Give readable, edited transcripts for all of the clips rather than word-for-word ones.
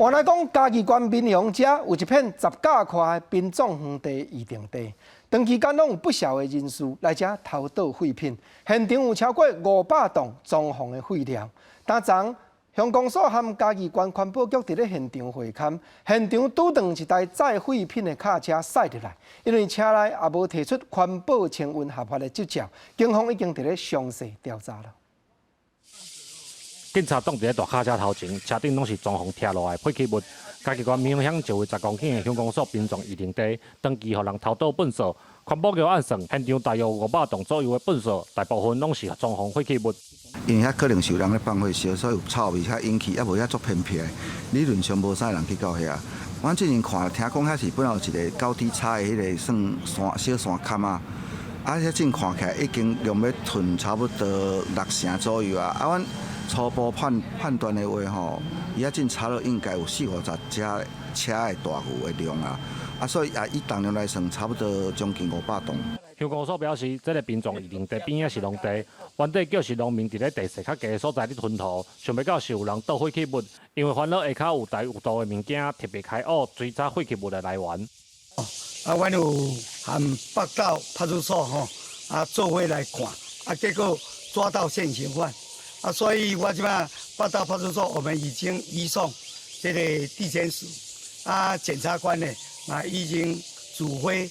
原来讲嘉义县民雄遮有一片10甲块的殡葬荒地预定地，长期间拢有不少的人士来遮偷盗废品，现场有超过500栋装潢的废料。但昨乡公所和嘉义县环保局伫咧现场会勘，现场拄断一台载废品的卡车驶入来，因为车内也无提出环保清运合法的执照，警方已经伫咧详细调查了。 警察挡伫咧大卡车头前，车顶拢是装潢拆落来废弃物。嘉义县民雄乡一位10公顷的乡公所殡葬预定地，长期予人偷盗粪扫。环保局按算，现场大约有500栋左右的粪扫，大部分拢是装潢废弃物。因为遐可能是有人咧放火烧，所以有臭味，遐引起，也无遐足偏僻的。理论上无啥人去到遐。阮之前看，听讲遐是本来有一个高低差的迄个算山小山坎啊，遐正看起来已经用要囤差不多6成左右啊。阮 初步判断的话吼，伊遐正查了应该有40-50架车的大牛的量啊，所以以重量来算，差不多将近500吨。乡公所表示，这个殡葬预定地边仔是农地，原地叫是农民伫咧地势较低的所在咧吞吐，想袂到是有人倒废弃物，因为烦恼下骹有台有道的物件，特别开挖追查废弃物的来源。阮有和北道派出所做伙来看，结果抓到现行犯。 所以我即摆北道派出所，我们已经移送这个地检署。检察官呢，已经指挥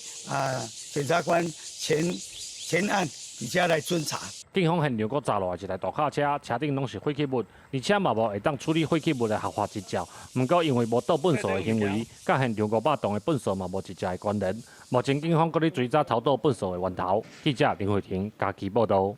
检察官前案底下来侦查。警方现场阁查落来一台大卡车，车顶拢是废弃物，而且嘛无会当处理废弃物的合法执照。不过因为无倒粪扫的行为，甲现场500栋的粪扫嘛无直接的关联。目前警方阁咧追查偷盗粪扫的源头。记者林慧婷，嘉义报道。